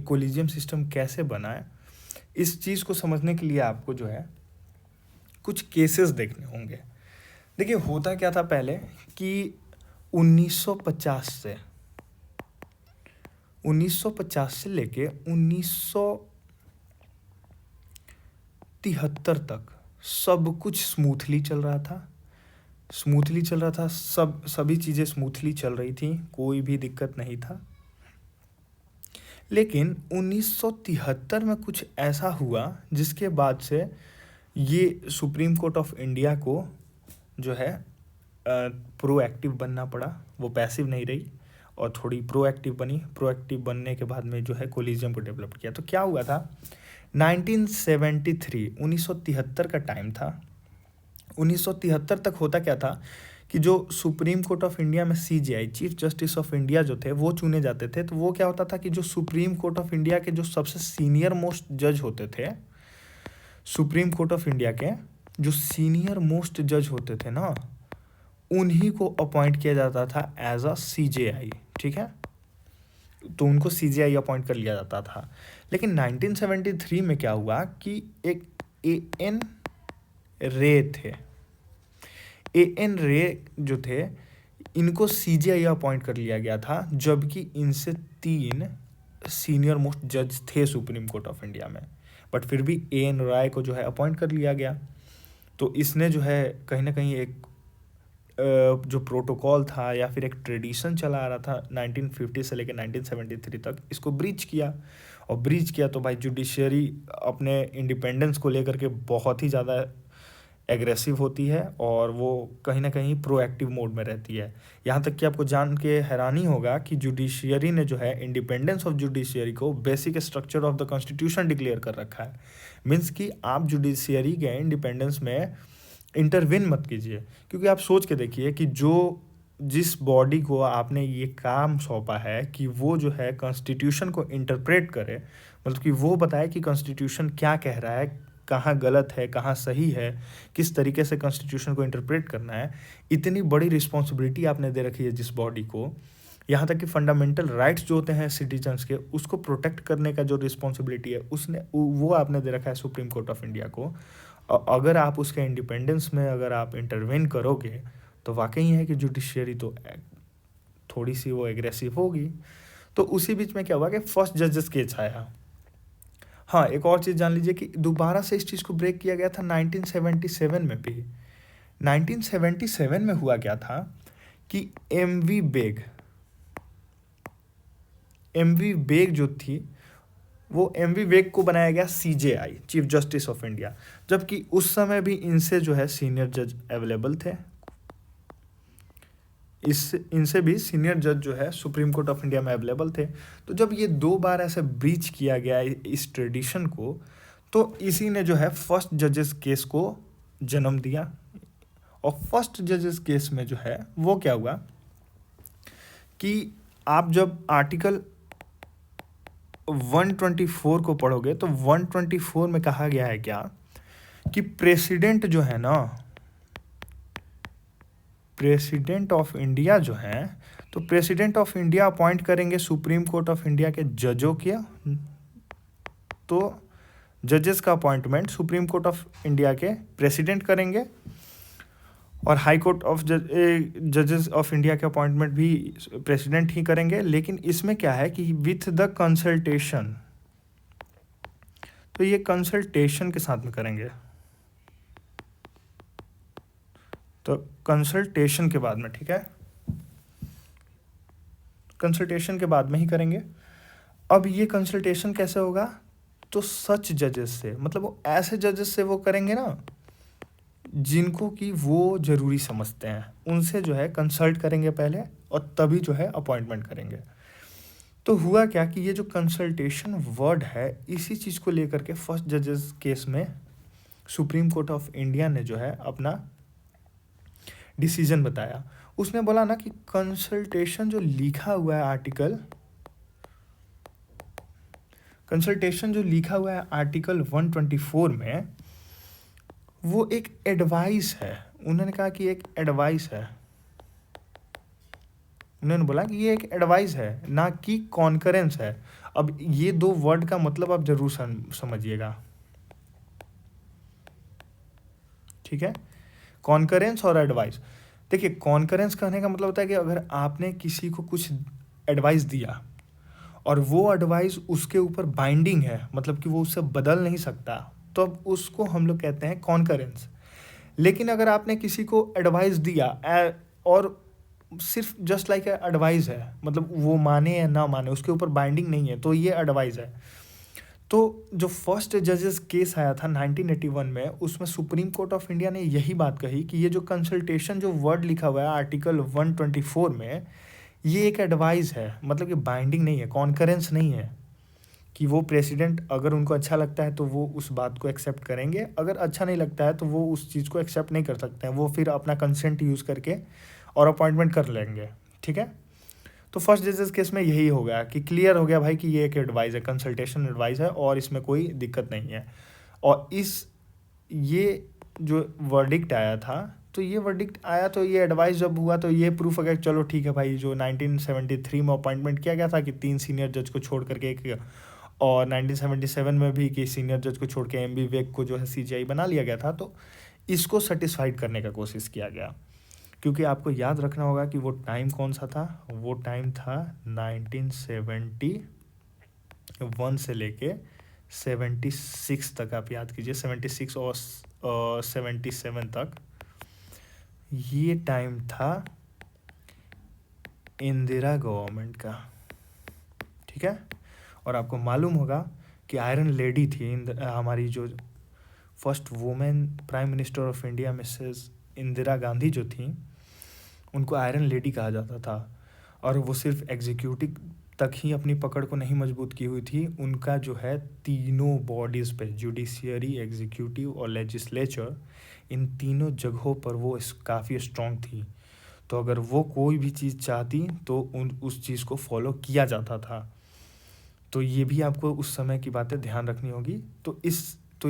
ये collegium system कैसे बना है, इस चीज़ को समझने के लिए आपको जो है कुछ केसेस देखने होंगे। देखिए होता क्या था पहले कि 1950 से 1950 से लेके 1973 तक सब कुछ स्मूथली चल रहा था। सभी चीज़ें स्मूथली चल रही थी, कोई भी दिक्कत नहीं था। लेकिन 1973 में कुछ ऐसा हुआ जिसके बाद से ये सुप्रीम कोर्ट ऑफ इंडिया को जो है प्रोएक्टिव बनना पड़ा। वो पैसिव नहीं रही और थोड़ी प्रोएक्टिव बनी। प्रोएक्टिव बनने के बाद में जो है कोलिजियम को डेवलप किया। तो क्या हुआ था, 1973 का टाइम था। 1973 तक होता क्या था कि जो सुप्रीम कोर्ट ऑफ इंडिया में CJI, chief justice of India जो थे वो चुने जाते थे। तो वो क्या होता था कि जो सुप्रीम कोर्ट ऑफ इंडिया के जो सबसे सीनियर मोस्ट जज होते थे, सुप्रीम कोर्ट ऑफ इंडिया के जो सीनियर मोस्ट जज होते थे ना, उन्हीं को अपॉइंट किया जाता था एज अ सीजेआई। ठीक है, तो उनको सीजेआई अपॉइंट कर लिया जाता था। लेकिन 1973 में क्या हुआ कि एक एएन रे थे। एएन रे जो थे, इनको सीजेआई अपॉइंट कर लिया गया था, जबकि इनसे 3 सीनियर मोस्ट जज थे सुप्रीम कोर्ट ऑफ इंडिया में। बट फिर भी एएन राय को जो है अपॉइंट कर लिया गया। तो इसने जो है कहीं ना कहीं एक जो प्रोटोकॉल था या फिर एक ट्रेडिशन चला आ रहा था 1950 से लेकर 1973 तक, इसको ब्रीच किया। और ब्रीच किया तो भाई जुडिशरी अपने इंडिपेंडेंस को लेकर के बहुत ही ज़्यादा एग्रेसिव होती है और वो कहीं ना कहीं प्रोएक्टिव मोड में रहती है। यहाँ तक कि आपको जान के हैरानी होगा कि जुडिशियरी ने जो है इंडिपेंडेंस ऑफ जुडिशियरी को basic structure of the constitution declare कर रखा है। मीन्स कि आप जुडिशियरी के इंडिपेंडेंस में इंटरवेन मत कीजिए। क्योंकि आप सोच के देखिए कि जिस बॉडी को आपने ये काम सौंपा है कि वो जो है कॉन्स्टिट्यूशन को इंटरप्रेट करे, मतलब कि वो बताए कि कॉन्स्टिट्यूशन क्या कह रहा है, कहाँ गलत है, कहाँ सही है, किस तरीके से कॉन्स्टिट्यूशन को इंटरप्रेट करना है, इतनी बड़ी रिस्पॉन्सिबिलिटी आपने दे रखी है जिस बॉडी को। यहाँ तक कि फंडामेंटल राइट्स जो होते हैं सिटीजन्स के, उसको प्रोटेक्ट करने का जो रिस्पॉन्सिबिलिटी है वो आपने दे रखा है सुप्रीम कोर्ट ऑफ इंडिया को। अगर आप उसके इंडिपेंडेंस में अगर आप इंटरवेन करोगे तो वाकई है कि जुडिशियरी तो थोड़ी सी वो एग्रेसिव होगी। तो उसी बीच में क्या हुआ कि फर्स्ट जजेस केस आया। हाँ, एक और चीज़ जान लीजिए कि दोबारा से इस चीज़ को ब्रेक किया गया था 1977 में भी। 1977 में हुआ क्या था कि एमवी बेग जो थी, वो एमवी बेग को बनाया गया CJI, chief justice of India. जबकि उस समय भी इनसे जो है सीनियर जज अवेलेबल थे। इनसे भी सीनियर जज जो है सुप्रीम कोर्ट ऑफ इंडिया में अवेलेबल थे। तो जब ये 2 बार ऐसे ब्रीच किया गया इस ट्रेडिशन को, तो इसी ने जो है फर्स्ट जजेस केस को जन्म दिया। और फर्स्ट जजेस केस में जो है वो क्या हुआ कि आप जब आर्टिकल 124 को पढ़ोगे तो 124 में कहा गया है क्या कि प्रेसिडेंट जो है ना, प्रेसिडेंट ऑफ इंडिया जो है, तो प्रेसिडेंट ऑफ इंडिया अपॉइंट करेंगे सुप्रीम कोर्ट ऑफ इंडिया के जजों के। तो जजेस का appointment supreme court of India के प्रेसिडेंट करेंगे और हाई कोर्ट ऑफ जजेस ऑफ इंडिया के अपॉइंटमेंट भी प्रेसिडेंट ही करेंगे। लेकिन इसमें क्या है कि विथ द कंसल्टेशन, तो ये कंसल्टेशन के साथ में करेंगे। तो कंसल्टेशन के बाद में, ठीक है, कंसल्टेशन के बाद में ही करेंगे। अब ये कंसल्टेशन कैसे होगा, तो सच जजेस से, मतलब वो ऐसे जजेस से वो करेंगे ना जिनको कि वो ज़रूरी समझते हैं, उनसे जो है कंसल्ट करेंगे पहले और तभी जो है अपॉइंटमेंट करेंगे। तो हुआ क्या कि ये जो कंसल्टेशन वर्ड है, इसी चीज़ को लेकर के फर्स्ट जजेस केस में सुप्रीम कोर्ट ऑफ इंडिया ने जो है अपना डिसीजन बताया। उसने बोला ना कि कंसल्टेशन जो लिखा हुआ है आर्टिकल 124 में, वो एक एडवाइस है। उन्होंने कहा कि एक एडवाइस है। उन्होंने बोला कि ये एक एडवाइस है, ना कि कॉन्करेंस है। अब ये दो वर्ड का मतलब आप जरूर समझिएगा, ठीक है। कॉन्करेंस और एडवाइस। देखिए, कॉन्करेंस कहने का मतलब होता है कि अगर आपने किसी को कुछ एडवाइस दिया और वो एडवाइस उसके ऊपर बाइंडिंग है, मतलब कि वो उससे बदल नहीं सकता, तो अब उसको हम लोग कहते हैं कॉन्करेंस। लेकिन अगर आपने किसी को एडवाइस दिया और सिर्फ जस्ट लाइक एडवाइस है, मतलब वो माने या ना माने, उसके ऊपर बाइंडिंग नहीं है, तो ये एडवाइस है। तो जो फर्स्ट जजेस केस आया था 1981 में, उसमें सुप्रीम कोर्ट ऑफ इंडिया ने यही बात कही कि ये जो कंसल्टेशन जो वर्ड लिखा हुआ है आर्टिकल 124 में, ये एक एडवाइस है, मतलब कि बाइंडिंग नहीं है, कॉन्करेंस नहीं है कि वो प्रेसिडेंट अगर उनको अच्छा लगता है तो वो उस बात को एक्सेप्ट करेंगे, अगर अच्छा नहीं लगता है तो वो उस चीज़ को एक्सेप्ट नहीं कर सकते हैं, वो फिर अपना कंसेंट यूज़ करके और अपॉइंटमेंट कर लेंगे, ठीक है। तो फर्स्ट जजेस केस में यही हो गया कि क्लियर हो गया भाई कि ये एक एडवाइस है, कंसल्टेशन एडवाइस है और इसमें कोई दिक्कत नहीं है। और ये जो वर्डिक्ट आया था, तो ये वर्डिक्ट आया, तो ये एडवाइस जब हुआ तो ये प्रूफ हो गया, चलो ठीक है भाई, जो 1973 में अपॉइंटमेंट किया गया था कि 3 सीनियर जज को छोड़ करके एक, और 1977 में भी कि सीनियर जज को छोड़ के एम बी वेग को जो है सीजीआई बना लिया गया था, तो इसको सेटिस्फाइड करने का कोशिश किया गया। क्योंकि आपको याद रखना होगा कि वो टाइम कौन सा था, वो टाइम था 1971 से लेके 76 तक, आप याद कीजिए 76 और 77 तक, ये टाइम था इंदिरा गवर्नमेंट का, ठीक है। और आपको मालूम होगा कि आयरन लेडी थी हमारी जो first women prime minister of India Mrs Indira Gandhi जो थी, उनको आयरन लेडी कहा जाता था। और वो सिर्फ एग्जीक्यूटिव तक ही अपनी पकड़ को नहीं मजबूत की हुई थी, उनका जो है तीनों बॉडीज़ पे, जुडिशियरी, एग्जीक्यूटिव और लेजिस्लेचर, इन तीनों जगहों पर वो काफ़ी स्ट्रॉन्ग थी। तो अगर वो कोई भी चीज़ चाहती तो उस चीज़ को फॉलो किया जाता था। तो ये भी आपको उस समय की बातें ध्यान रखनी होगी। तो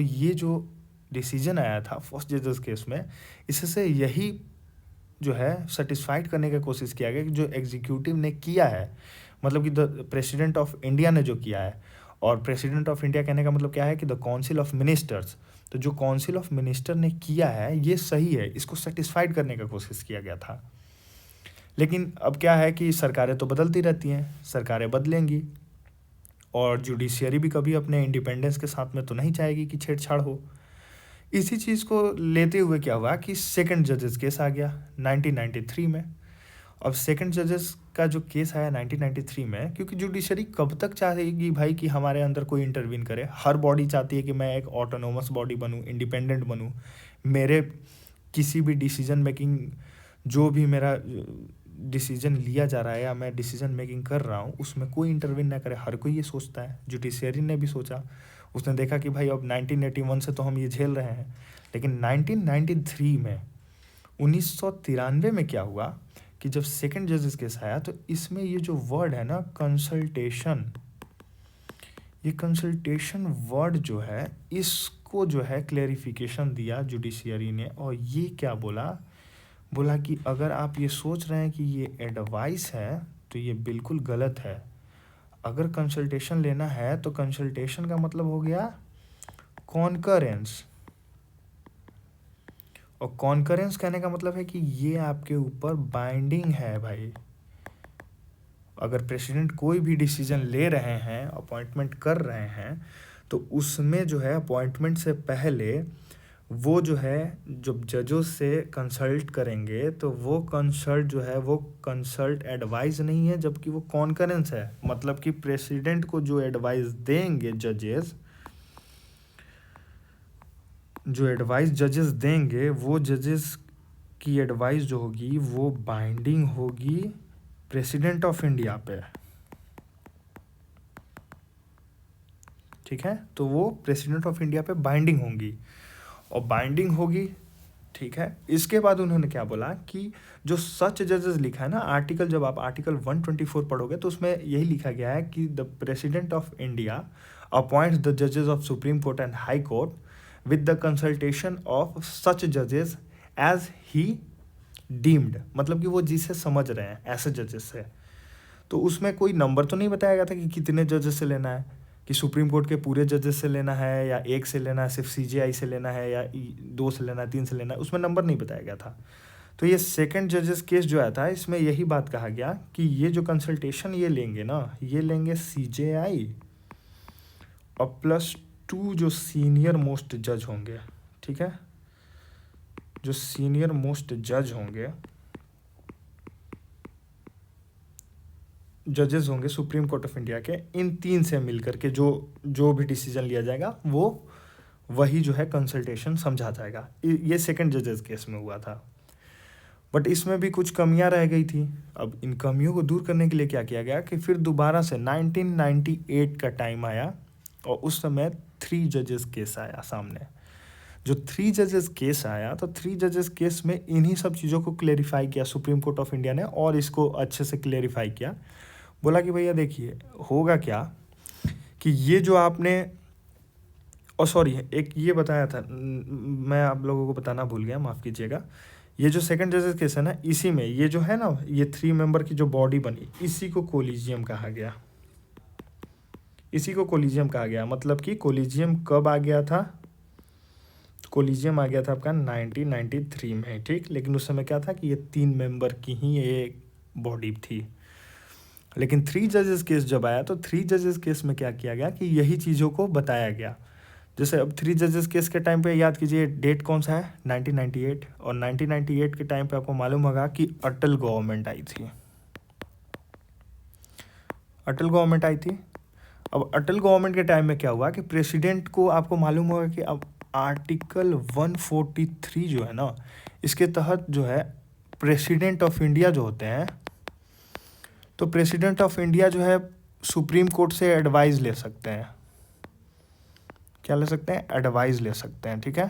ये जो डिसीजन आया था फर्स्ट जजेस केस में, इससे यही जो है सेटिस्फाइड करने की कोशिश किया गया कि जो एग्जीक्यूटिव ने किया है, मतलब कि द प्रेसिडेंट ऑफ इंडिया ने जो किया है, और प्रेसिडेंट ऑफ इंडिया कहने का मतलब क्या है कि द काउंसिल ऑफ मिनिस्टर्स, तो जो काउंसिल ऑफ मिनिस्टर ने किया है ये सही है, इसको सेटिस्फाइड करने का कोशिश किया गया था। लेकिन अब क्या है कि सरकारें तो बदलती रहती हैं, सरकारें बदलेंगी, और जुडिशियरी भी कभी अपने इंडिपेंडेंस के साथ में तो नहीं चाहेगी कि छेड़छाड़ हो। इसी चीज़ को लेते हुए क्या हुआ कि सेकंड जजेस केस आ गया 1993 में। अब सेकंड जजेस का जो केस आया 1993 में, क्योंकि जुडिशरी कब तक चाहेगी भाई कि हमारे अंदर कोई इंटरवीन करे, हर बॉडी चाहती है कि मैं एक ऑटोनोमस बॉडी बनूं, इंडिपेंडेंट बनूं, मेरे किसी भी डिसीजन मेकिंग, जो भी मेरा डिसीजन लिया जा रहा है या मैं डिसीजन मेकिंग कर रहा हूँ उसमें कोई इंटरवीन ना करे, हर कोई ये सोचता है। जुडिशरी ने भी सोचा, उसने देखा कि भाई अब 1981 से तो हम ये झेल रहे हैं, लेकिन 1993 में 1993 में क्या हुआ कि जब सेकंड जजेस केस आया, तो इसमें ये जो वर्ड है ना कंसल्टेशन, ये कंसल्टेशन वर्ड जो है इसको जो है क्लेरिफिकेशन दिया जुडिशियरी ने। और ये क्या बोला कि अगर आप ये सोच रहे हैं कि ये एडवाइस है तो ये बिल्कुल गलत है। अगर कंसल्टेशन लेना है तो कंसल्टेशन का मतलब हो गया कॉन्करेंस, और कॉन्करेंस कहने का मतलब है कि ये आपके ऊपर बाइंडिंग है भाई। अगर प्रेसिडेंट कोई भी डिसीजन ले रहे हैं, अपॉइंटमेंट कर रहे हैं, तो उसमें जो है अपॉइंटमेंट से पहले वो जो है जब जजों से कंसल्ट करेंगे तो वो कंसल्ट जो है वो कंसल्ट एडवाइस नहीं है, जबकि वो कॉन्करेंस है। मतलब कि प्रेसिडेंट को जो एडवाइस देंगे जजेस, जो एडवाइस जजेस देंगे, वो जजेस की एडवाइस जो होगी वो बाइंडिंग होगी प्रेसिडेंट ऑफ इंडिया पे, ठीक है। तो वो प्रेसिडेंट ऑफ इंडिया पे बाइंडिंग होंगी, और बाइंडिंग होगी, ठीक है। इसके बाद उन्होंने क्या बोला कि जो सच जजेस लिखा है ना आर्टिकल, जब आप आर्टिकल 124 पढ़ोगे तो उसमें यही लिखा गया है कि the president of India appoints the जजेस of supreme court and high court with the consultation of such जजेस एज ही डीम्ड, मतलब कि वो जिसे समझ रहे हैं ऐसे जजेस से। तो उसमें कोई नंबर तो नहीं बताया गया था कि कितने जजेस से लेना है, कि सुप्रीम कोर्ट के पूरे जजेस से लेना है या एक से लेना है, सिर्फ सीजेआई से लेना है या दो से लेना है, तीन से लेना है, उसमें नंबर नहीं बताया गया था। तो ये सेकंड जजेस केस जो आया था इसमें यही बात कहा गया कि ये जो कंसल्टेशन ये लेंगे ना, ये लेंगे सीजेआई और +2 जो सीनियर मोस्ट जज होंगे, ठीक है, जो सीनियर मोस्ट जज होंगे, जजेस होंगे सुप्रीम कोर्ट ऑफ इंडिया के, इन तीन से मिलकर के जो भी डिसीजन लिया जाएगा वो वही जो है कंसल्टेशन समझा जाएगा। ये सेकंड जजेस केस में हुआ था, बट इसमें भी कुछ कमियां रह गई थी। अब इन कमियों को दूर करने के लिए क्या किया गया कि फिर दोबारा से 1998 का टाइम आया और उस समय 3 जजेस केस आया सामने। जो 3 जजेस केस आया तो 3 जजेस केस में इन्हीं सब चीज़ों को क्लेरिफाई किया सुप्रीम कोर्ट ऑफ इंडिया ने, और इसको अच्छे से क्लेरिफाई किया। बोला कि भैया देखिए होगा क्या कि ये जो आपने, और सॉरी एक ये बताया था मैं आप लोगों को बताना भूल गया, माफ़ कीजिएगा। ये जो सेकंड जजेस केस है ना, इसी में ये जो है ना, ये 3 मेंबर की जो बॉडी बनी, इसी को कोलिजियम कहा गया। इसी को कोलिजियम कहा गया, मतलब कि कोलिजियम कब आ गया था? कोलिजियम आ गया था आपका 1993 में, ठीक। लेकिन उस समय क्या था कि ये 3 मेंबर की ही ये बॉडी थी। लेकिन 3 जजेस केस जब आया तो 3 जजेस केस में क्या किया गया कि यही चीज़ों को बताया गया। जैसे अब 3 जजेस केस के टाइम पे याद कीजिए डेट कौन सा है, 1998, और 1998 के टाइम पे आपको मालूम होगा कि अटल गवर्नमेंट आई थी। अटल गवर्नमेंट आई थी। अब अटल गवर्नमेंट के टाइम में क्या हुआ कि प्रेसिडेंट को, आपको मालूम होगा कि अब आर्टिकल 143 जो है ना, इसके तहत जो है प्रेसिडेंट ऑफ इंडिया जो होते हैं, तो प्रेसिडेंट ऑफ इंडिया जो है सुप्रीम कोर्ट से एडवाइस ले सकते हैं। क्या ले सकते हैं? एडवाइस ले सकते हैं, ठीक है।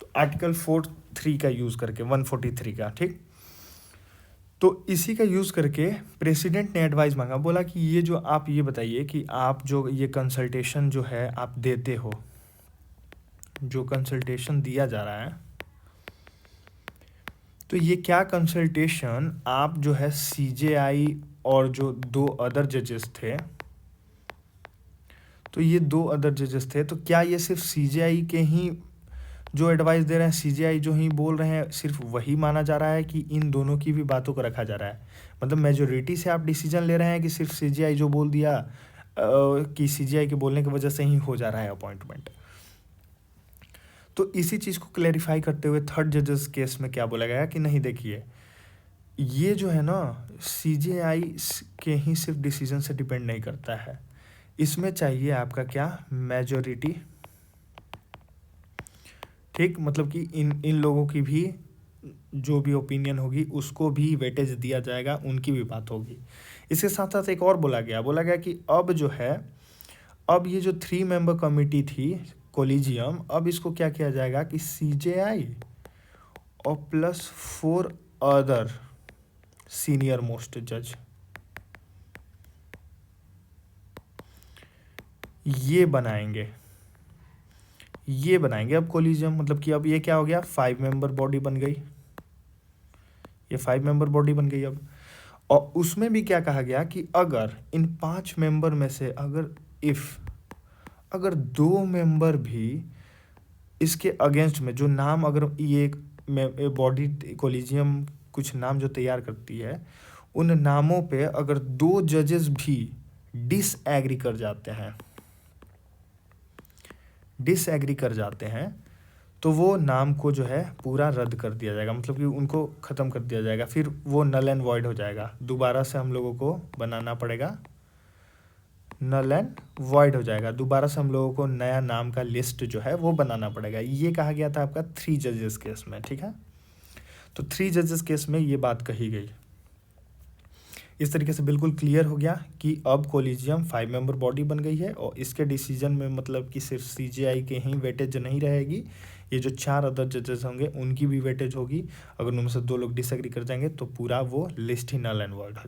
तो आर्टिकल 43 का यूज़ करके, 143 का, ठीक। तो इसी का यूज़ करके प्रेसिडेंट ने एडवाइस मांगा, बोला कि ये जो आप ये बताइए कि आप जो ये कंसल्टेशन जो है आप देते हो, जो कंसल्टेशन दिया जा रहा है, तो ये क्या कंसल्टेशन आप जो है सीजेआई और जो 2 अदर जजेस थे, तो ये 2 अदर जजेस थे, तो क्या ये सिर्फ सीजेआई के ही जो एडवाइस दे रहे हैं, सीजेआई जो ही बोल रहे हैं, सिर्फ वही माना जा रहा है कि इन दोनों की भी बातों को रखा जा रहा है? मतलब मेजोरिटी से आप डिसीजन ले रहे हैं कि सिर्फ सीजेआई जो बोल दिया कि सीजेआई के बोलने की वजह से ही हो जा रहा है अपॉइंटमेंट? तो इसी चीज़ को क्लैरिफाई करते हुए थर्ड जजेस केस में क्या बोला गया कि नहीं देखिए, ये जो है ना सीजेआई के ही सिर्फ डिसीजन से डिपेंड नहीं करता है, इसमें चाहिए आपका क्या? मेजॉरिटी, ठीक। मतलब कि इन लोगों की भी जो भी ओपिनियन होगी उसको भी वेटेज दिया जाएगा, उनकी भी बात होगी। इसके साथ साथ एक और बोला गया कि अब जो है, अब ये जो 3 मेंबर कमेटी थी कोलिजियम, अब इसको क्या किया जाएगा कि सीजेआई और +4 अदर सीनियर मोस्ट जज, ये बनाएंगे अब कोलिजियम। मतलब कि अब ये क्या हो गया, 5 मेंबर बॉडी बन गई, ये 5 मेंबर बॉडी बन गई अब। और उसमें भी क्या कहा गया कि अगर इन 5 मेंबर में से अगर 2 मेंबर भी इसके अगेंस्ट में, जो नाम, अगर ये बॉडी कोलिजियम कुछ नाम जो तैयार करती है, उन नामों पे अगर 2 जजेस भी डिसएग्री कर जाते हैं, तो वो नाम को जो है पूरा रद्द कर दिया जाएगा, मतलब कि उनको ख़त्म कर दिया जाएगा, फिर वो नल एंड वॉइड हो जाएगा। दोबारा से हम लोगों को बनाना पड़ेगा, नल एंड वॉइड हो जाएगा, दोबारा से हम लोगों को नया नाम का लिस्ट जो है वो बनाना पड़ेगा। ये कहा गया था आपका 3 जजेस केस में, ठीक है। तो 3 जजेस केस में ये बात कही गई। इस तरीके से बिल्कुल क्लियर हो गया कि अब कोलिजियम 5 मेंबर बॉडी बन गई है और इसके डिसीजन में मतलब कि सिर्फ सीजेआई के ही वेटेज नहीं रहेगी, ये जो 4 अदर जजेस होंगे उनकी भी वेटेज होगी। अगर उनमें से 2 लोग डिसएग्री कर जाएंगे तो पूरा वो लिस्ट ही नल एंड वॉइड हो